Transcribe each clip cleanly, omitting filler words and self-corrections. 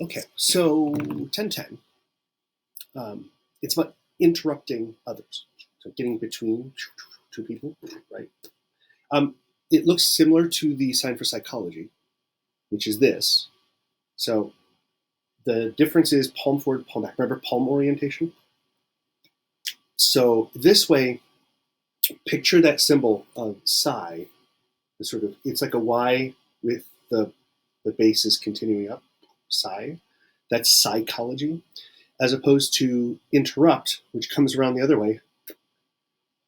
Okay, so 1010. It's about interrupting others, so getting between two people, right? It looks similar to the sign for psychology, which is this. So the difference is palm forward, palm back. Remember palm orientation? So this way, picture that symbol of psi, the sort of, it's like a Y with the base is continuing up, psi. That's psychology, as opposed to interrupt, which comes around the other way,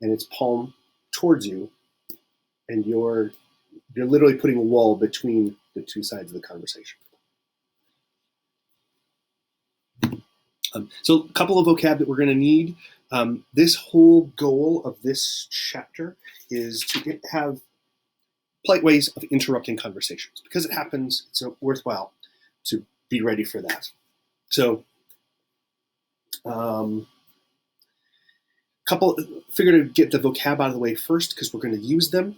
and it's palm towards you, and you're literally putting a wall between the two sides of the conversation. So a couple of vocab that we're going to need. This whole goal of this chapter is to have polite ways of interrupting conversations. Because it happens, it's worthwhile to be ready for that. So figure to get the vocab out of the way first because we're going to use them.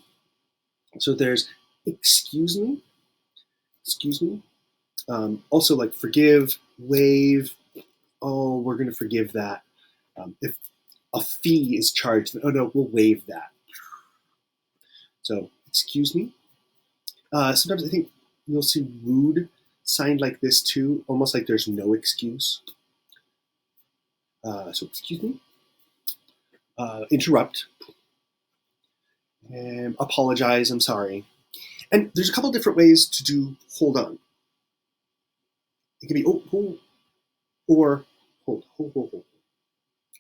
So there's excuse me. Also like forgive, waive. Oh, we're going to forgive that. If a fee is charged, oh no, we'll waive that. So excuse me. Sometimes I think you'll see rude signed like this too, almost like there's no excuse. So excuse me. Interrupt. Apologize, I'm sorry. And there's a couple different ways to do hold on. It can be oh, or hold.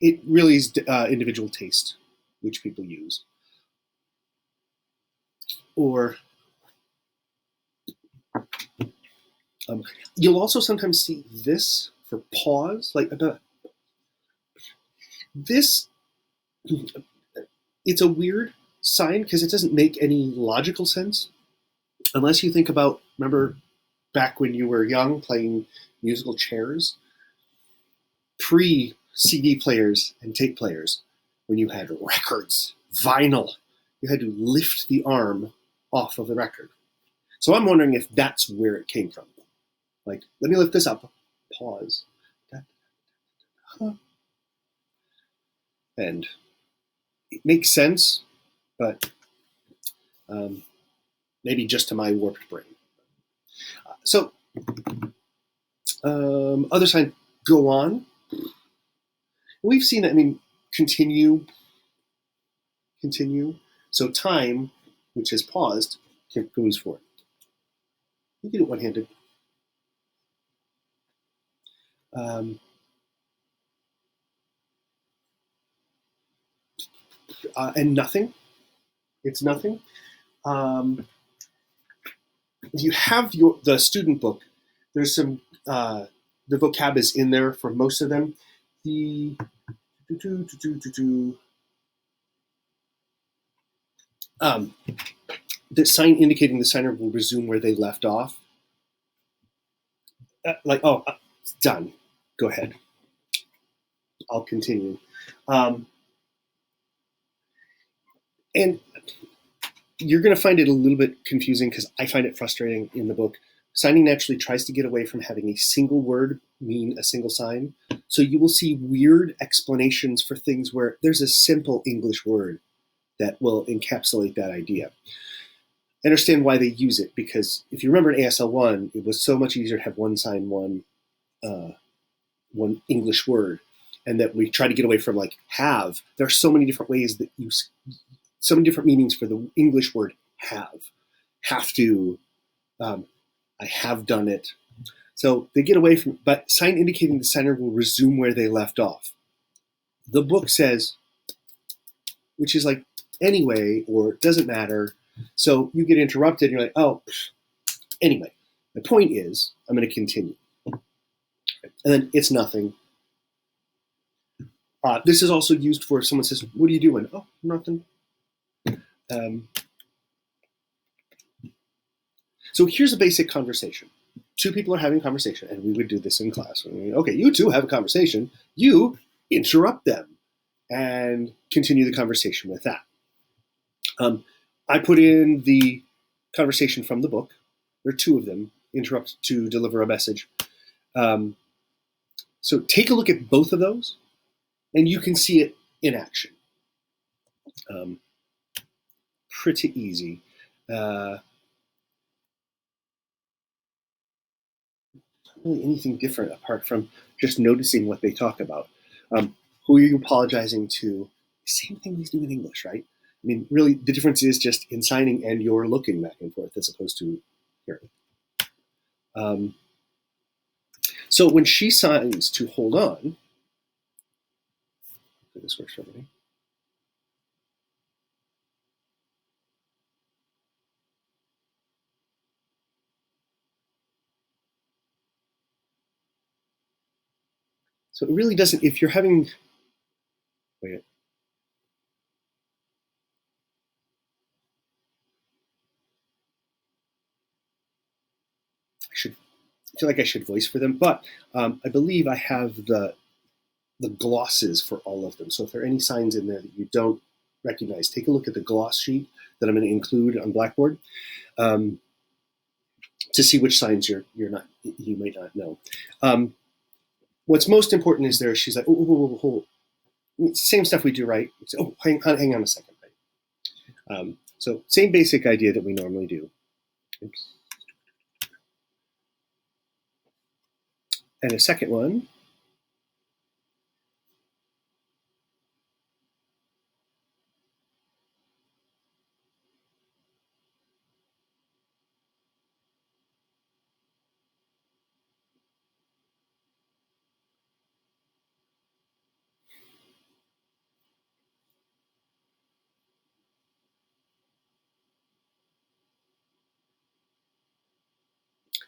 It really is individual taste, which people use. Or you'll also sometimes see this for pause, like this. It's a weird sign because it doesn't make any logical sense unless you think about, remember back when you were young playing musical chairs, pre-CD players and tape players, when you had records, vinyl, you had to lift the arm off of the record. So I'm wondering if that's where it came from. Like, let me lift this up, pause. And it makes sense, but maybe just to my warped brain. So, other sign, go on. We've seen, continue. So time, which is paused, goes forward. You can do it one-handed. And nothing. It's nothing. If you have the student book, there's some, the vocab is in there for most of them. The sign indicating the signer will resume where they left off. It's done. Go ahead. I'll continue. And you're going to find it a little bit confusing because I find it frustrating in the book. Signing naturally tries to get away from having a single word mean a single sign. So you will see weird explanations for things where there's a simple English word that will encapsulate that idea. I understand why they use it, because if you remember in ASL 1, it was so much easier to have one sign, one English word, and that we try to get away from like have. There are so many different ways that so many different meanings for the English word have. Have to, I have done it. So they get away from, but sign indicating the signer will resume where they left off. The book says, which is like anyway, or doesn't matter. So you get interrupted and you're like, oh, anyway, my point is, I'm going to continue. And then it's nothing. This is also used for if someone says, what are you doing? Oh, nothing. So here's a basic conversation. Two people are having a conversation, and we would do this in class. Okay, you two have a conversation. You interrupt them and continue the conversation with that. I put in the conversation from the book. There are two of them. Interrupt to deliver a message. Um, so take a look at both of those, and you can see it in action. Um, pretty easy. Not really anything different apart from just noticing what they talk about. Who are you apologizing to? Same thing we do in English, right? I mean, really, the difference is just in signing and you're looking back and forth as opposed to hearing. Um, so when she signs to hold on, this works for me. So it really doesn't, if you're having, wait, I feel like I should voice for them, but I believe I have the glosses for all of them. So if there are any signs in there that you don't recognize, take a look at the gloss sheet that I'm going to include on Blackboard um, to see which signs you might not know. What's most important is there. She's like, oh. Same stuff we do, right? Oh, hang on a second. Right? So same basic idea that we normally do. Oops. And a second one.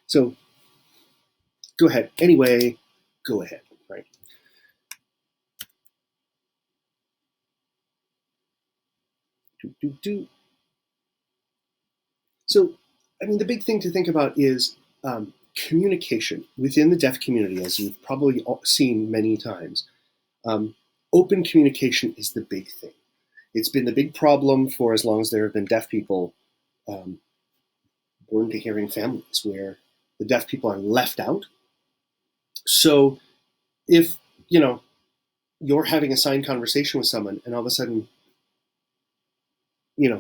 So go ahead. Anyway, go ahead. Right. Do. So, I mean, the big thing to think about is communication within the deaf community, as you've probably seen many times. Um, open communication is the big thing. It's been the big problem for as long as there have been deaf people um, born to hearing families where the deaf people are left out. So, if you're having a signed conversation with someone and all of a sudden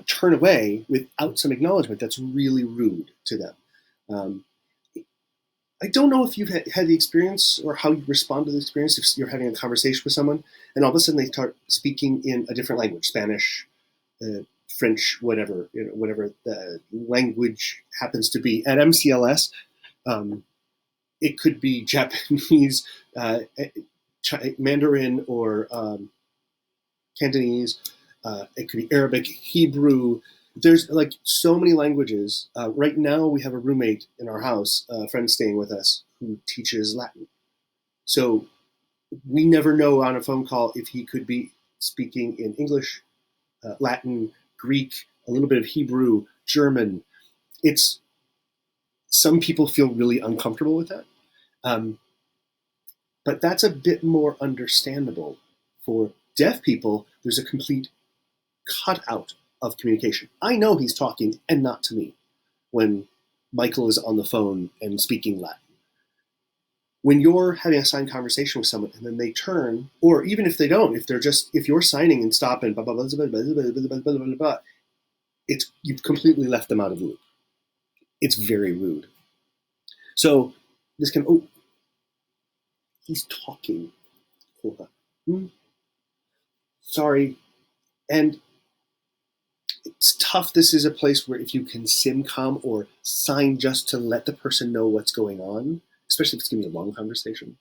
turn away without some acknowledgement, that's really rude to them. Um, I don't know if you've had the experience or how you respond to the experience if you're having a conversation with someone and all of a sudden they start speaking in a different language, Spanish, French, whatever the language happens to be. At MCLS, it could be Japanese, Mandarin, or Cantonese. It could be Arabic, Hebrew. There's like so many languages. Right now, we have a roommate in our house, a friend staying with us, who teaches Latin. So we never know on a phone call if he could be speaking in English, Latin, Greek, a little bit of Hebrew, German. It's some people feel really uncomfortable with that, um, but that's a bit more understandable. For deaf people, there's a complete cut out of communication. I know he's talking and not to me when Michael is on the phone and speaking Latin. When you're having a signed conversation with someone and then they turn, or even if they don't, if you're signing and stopping, blah, blah, blah, blah, blah, blah, blah, blah, blah, blah, you've completely left them out of the loop. It's very rude. So this can, he's talking. Hold on. Sorry. And it's tough. This is a place where if you can simcom or sign just to let the person know what's going on, especially if it's going to be a long conversation.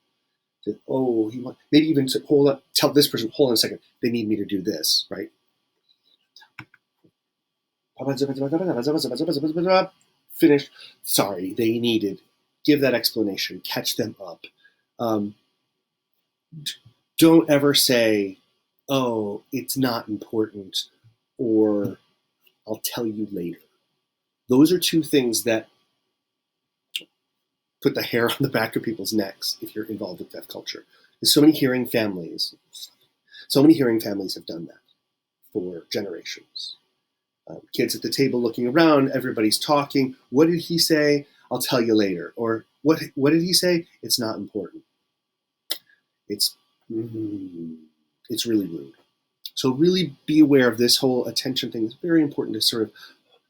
Maybe even to hold up, tell this person, hold on a second, they need me to do this, right? Finished. Sorry, they needed. Give that explanation. Catch them up. Um, don't ever say, "Oh, it's not important," or "I'll tell you later." Those are two things that put the hair on the back of people's necks if you're involved with deaf culture. There's so many hearing families have done that for generations. Kids at the table looking around, everybody's talking. What did he say? I'll tell you later. Or what did he say? It's not important. It's it's really rude. So really be aware of this whole attention thing. It's very important to sort of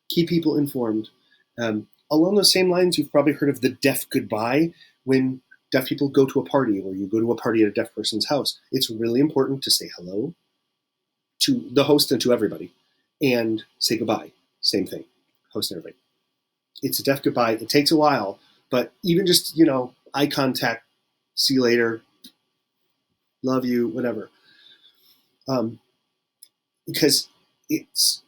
keep people informed. Along those same lines, you've probably heard of the deaf goodbye. When deaf people go to a party, or you go to a party at a deaf person's house, it's really important to say hello to the host and to everybody, and say goodbye. Same thing, host and everybody. It's a deaf goodbye. It takes a while, but even just, eye contact, see you later, love you, whatever. Because it's,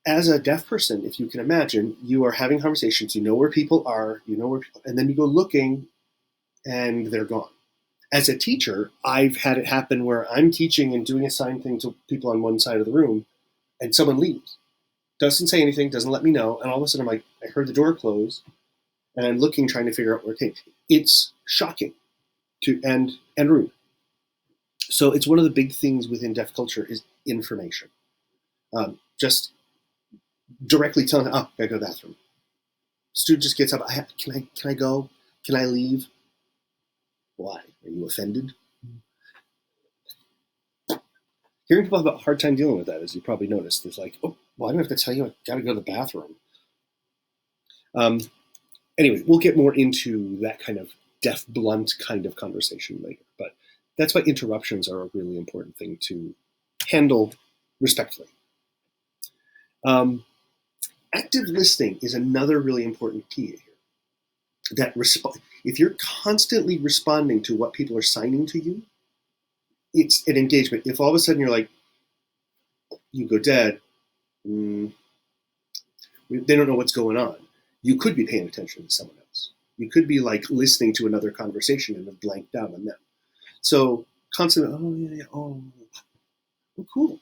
as a deaf person, if you can imagine, you are having conversations, you know where people are, and then you go looking and they're gone. As a teacher, I've had it happen where I'm teaching and doing a sign thing to people on one side of the room, and someone leaves. Doesn't say anything, doesn't let me know, and all of a sudden I'm like, I heard the door close, and I'm looking, trying to figure out where it came. It's shocking and rude. So it's one of the big things within deaf culture is information. Just directly telling, I gotta go to the bathroom. Student just gets up, can I go? Can I leave? Why? Are you offended? Hearing people have a hard time dealing with that, as you probably noticed. It's like, oh, well, I don't have to tell you, I gotta go to the bathroom. Anyway, we'll get more into that kind of deaf, blunt kind of conversation later. But that's why interruptions are a really important thing to handle respectfully. Active listening is another really important key here. That if you're constantly responding to what people are signing to you, it's an engagement. If all of a sudden you're like, you go dead, they don't know what's going on. You could be paying attention to someone else. You could be like listening to another conversation and have blanked out on them. So constantly, oh, cool.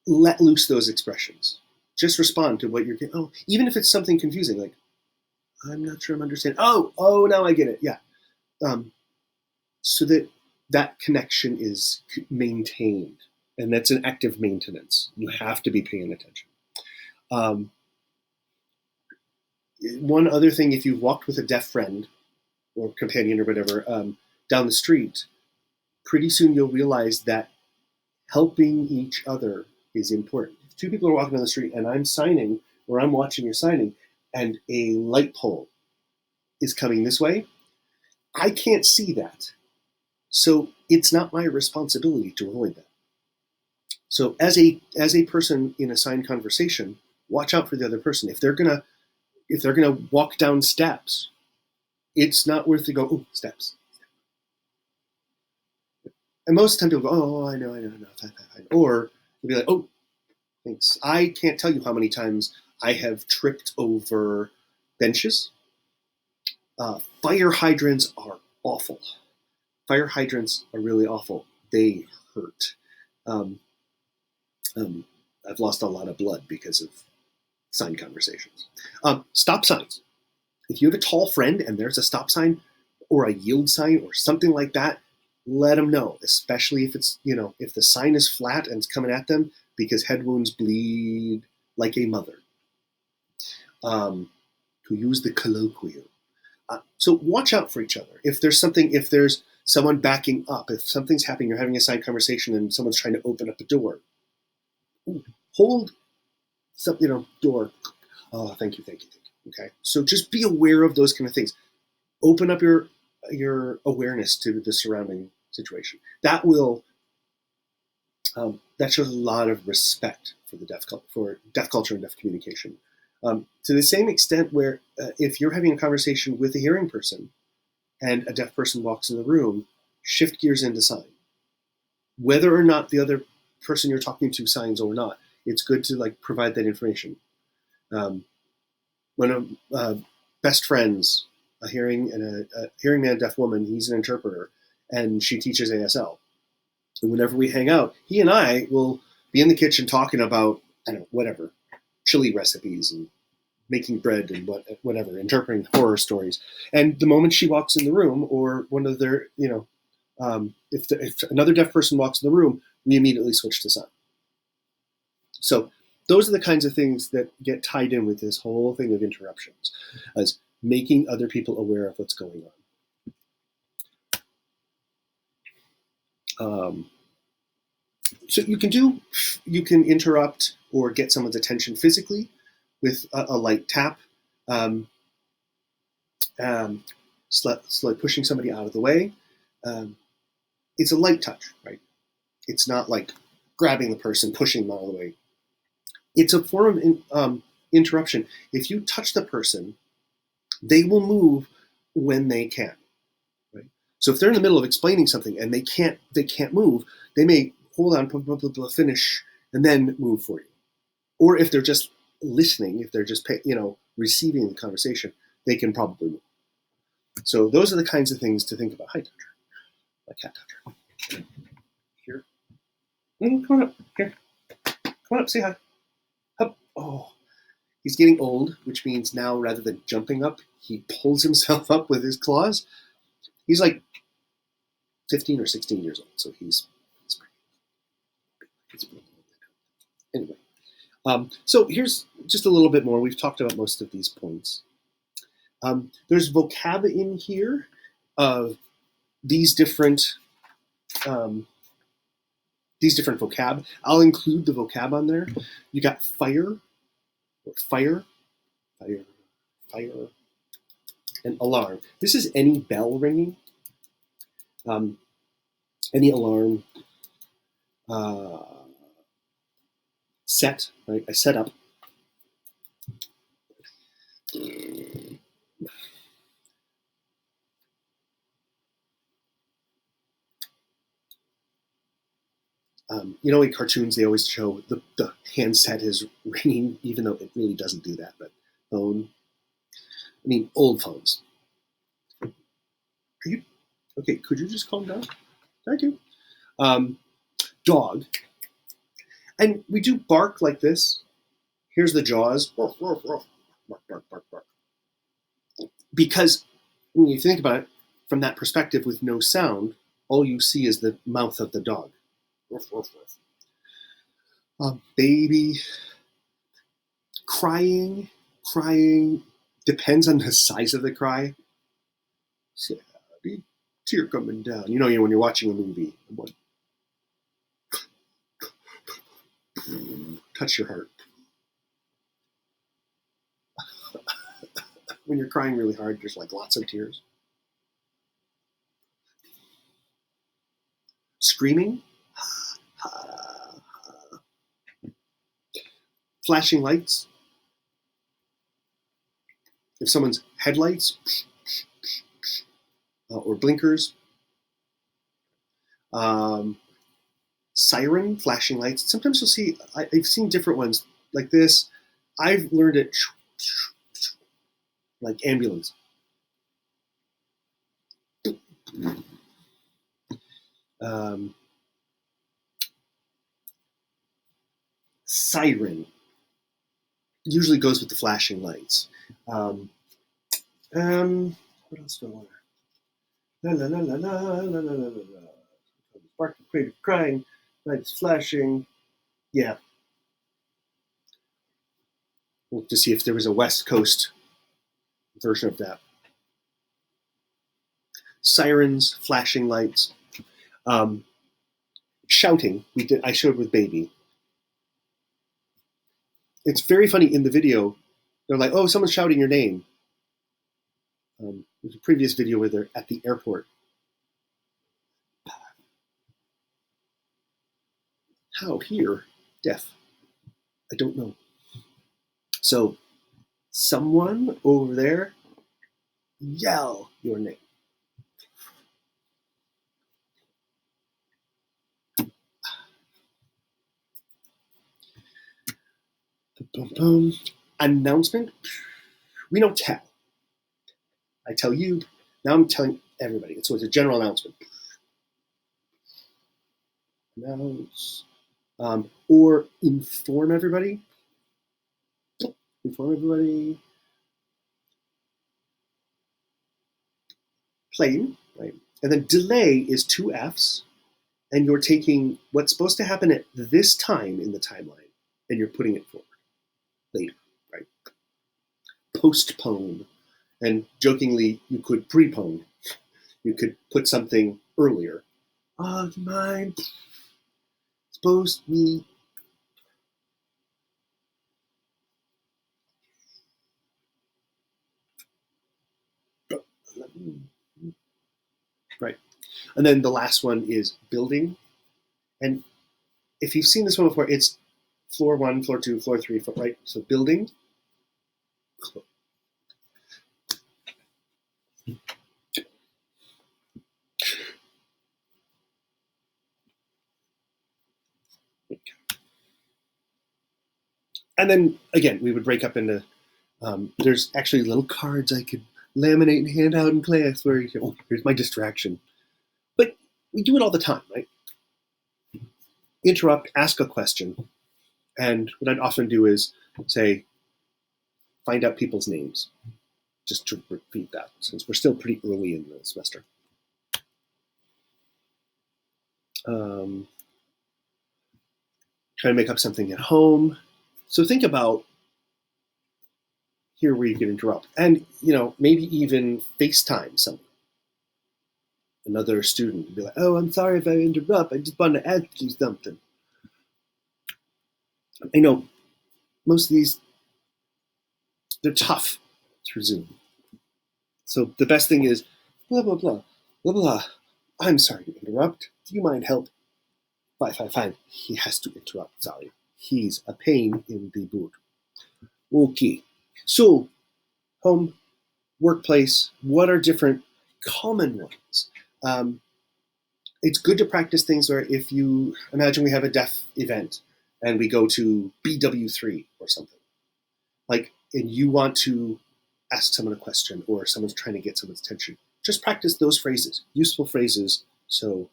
Let loose those expressions. Just respond to what you're getting. Oh, even if it's something confusing, like, I'm not sure I'm understanding. Oh, now I get it. Yeah. So that connection is maintained, and that's an active maintenance. You have to be paying attention. One other thing, if you've walked with a deaf friend or companion or whatever down the street, pretty soon you'll realize that helping each other is important. If two people are walking down the street and I'm signing, or I'm watching you signing, and a light pole is coming this way, I can't see that. So it's not my responsibility to avoid that. So as a person in a signed conversation, watch out for the other person. If they're gonna walk down steps, it's not worth to go, oh, steps. And most of the time people go, oh, I know, fine. Or they'll be like, oh, thanks. I can't tell you how many times I have tripped over benches. Fire hydrants are awful. Fire hydrants are really awful. They hurt. I've lost a lot of blood because of sign conversations. Stop signs. If you have a tall friend and there's a stop sign or a yield sign or something like that, let them know, especially if it's, if the sign is flat and it's coming at them, because head wounds bleed like a mother. To use the colloquial. So watch out for each other. If there's someone backing up, if something's happening, you're having a side conversation and someone's trying to open up a door, hold some, door. Oh, thank you. Okay. So just be aware of those kind of things. Open up your awareness to the surrounding situation. That will, that shows a lot of respect for deaf culture and deaf communication. To the same extent where if you're having a conversation with a hearing person and a deaf person walks in the room, shift gears into sign. Whether or not the other person you're talking to signs or not, it's good to provide that information. When best friends, a hearing man, deaf woman, he's an interpreter, and she teaches ASL. And whenever we hang out, he and I will be in the kitchen talking about, whatever, chili recipes and making bread and whatever, interpreting horror stories. And the moment she walks in the room, or one of their, if another deaf person walks in the room, we immediately switch to sign. So those are the kinds of things that get tied in with this whole thing of interruptions, as making other people aware of what's going on. So you can interrupt or get someone's attention physically with a light tap, like pushing somebody out of the way. It's a light touch, right? It's not like grabbing the person, pushing them out of the way. It's a form of interruption. If you touch the person, they will move when they can, right? So if they're in the middle of explaining something and they can't move, they may hold on, finish, and then move for you. Or if they're just listening, if they're just receiving the conversation, they can probably move. So those are the kinds of things to think about. Hi, toucher. My cat toucher. Here. Come on up. Here. Come on up. Say hi. Up. Oh, he's getting old, which means now rather than jumping up, he pulls himself up with his claws. He's like 15 or 16 years old, so he's anyway. So here's just a little bit more. We've talked about most of these points. There's vocab in here of these different vocab. I'll include the vocab on there. You got fire, or fire, and alarm. This is any bell ringing, any alarm, set, right? I set up. In cartoons, they always show the handset is ringing, even though it really doesn't do that. But phone, old phones. Are you okay? Could you just calm down? Thank you. Dog. And we do bark like this. Here's the jaws. Bark, bark, bark, bark, bark, bark. Because when you think about it, from that perspective with no sound, all you see is the mouth of the dog. Baby. Crying depends on the size of the cry. Sadly, tear coming down. When you're watching a movie, touch your heart. When you're crying really hard, there's like lots of tears. Screaming. Flashing lights. If someone's headlights or blinkers. Siren, flashing lights. Sometimes you'll see, I've seen different ones like this. I've learned it like ambulance. Siren usually goes with the flashing lights. What else do I want? La la la la la la la la la. Sparking, creative, crying, lights flashing. Yeah. We'll to see if there was a West Coast version of that. Sirens, flashing lights, shouting. I showed with baby. It's very funny in the video. They're like, "Oh, someone's shouting your name." There's a previous video where they're at the airport. How here? Deaf. I don't know. So, someone over there, yell your name. Announcement. We don't tell. I tell you. Now I'm telling everybody. So it's a general announcement. Announce. Or inform everybody. Inform everybody. Plane, right? And then delay is 2 Fs. And you're taking what's supposed to happen at this time in the timeline, and you're putting it forward later, right? Postpone, and jokingly, you could prepone. You could put something earlier. Oh, do you mind? Supposed me. Right. And then the last one is building. And if you've seen this one before, it's floor 1, floor 2, floor 3, right? So building. And then again, we would break up into. There's actually little cards I could laminate and hand out in class where here's my distraction. But we do it all the time, right? Interrupt, ask a question, and what I'd often do is say, find out people's names, just to repeat that, since we're still pretty early in the semester. Try to make up something at home. So think about here where you can interrupt, and maybe even FaceTime someone, another student, and be like, "Oh, I'm sorry if I interrupt. I just want to ask you something." I know most of these they're tough through Zoom. So the best thing is blah blah blah blah blah. I'm sorry to interrupt. Do you mind help? Fine. He has to interrupt. Sorry, he's a pain in the boot. Okay, so home, workplace. What are different common ones? It's good to practice things where if you imagine we have a deaf event and we go to BW3 or something, like, and you want to ask someone a question or someone's trying to get someone's attention, just practice those phrases, useful phrases, so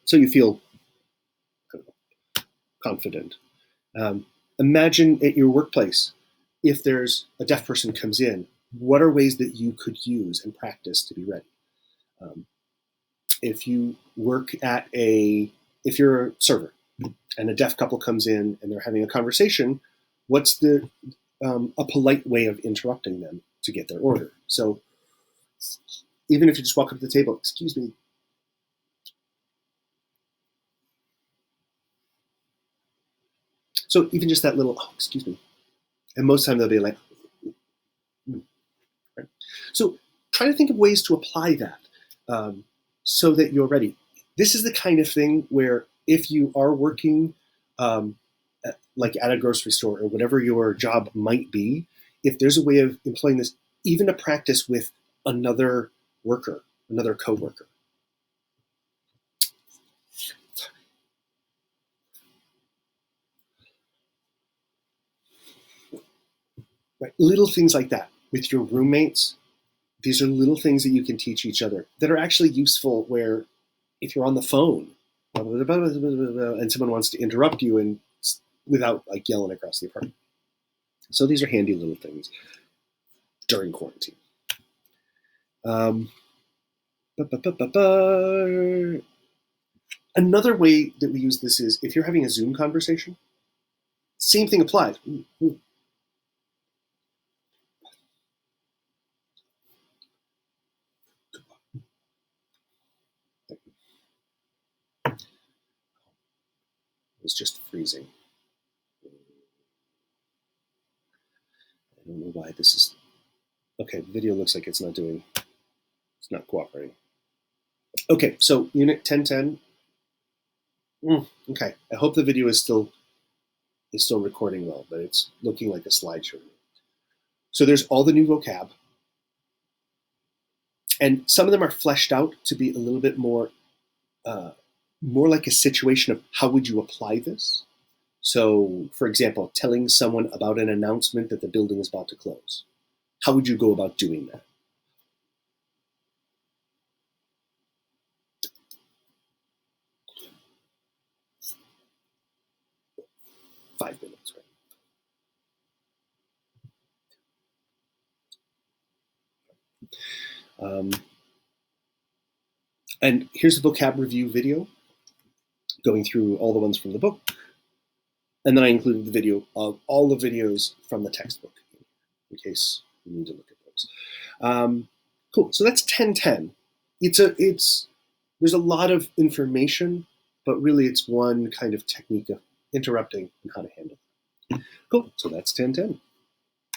so you feel confident. Imagine at your workplace, if there's a deaf person comes in, what are ways that you could use and practice to be ready? If you work if you're a server and a deaf couple comes in and they're having a conversation, what's a polite way of interrupting them to get their order? So even if you just walk up to the table, excuse me. So even just that little, oh, excuse me. And most of the time they'll be like, right? So try to think of ways to apply that so that you're ready. This is the kind of thing where if you are working like at a grocery store or whatever your job might be, if there's a way of employing this, even to practice with another worker, another coworker. Right? Little things like that with your roommates. These are little things that you can teach each other that are actually useful where if you're on the phone and someone wants to interrupt you and without like yelling across the apartment. So these are handy little things during quarantine. Another way that we use this is if you're having a Zoom conversation, same thing applies. It's just freezing. I don't know why this is. Okay, the video looks like it's not cooperating. Okay, so unit 1010. Okay, I hope the video is still recording well, but it's looking like a slideshow. So there's all the new vocab, and some of them are fleshed out to be a little bit more like a situation of how would you apply this. So, for example, telling someone about an announcement that the building is about to close. How would you go about doing that? Five minutes, right? And here's a vocab review video. going through all the ones from the book. And then I included the video of all the videos from the textbook in case you need to look at those. Cool. So that's 1010. There's a lot of information, but really it's one kind of technique of interrupting and how to handle it. Cool. So that's 1010.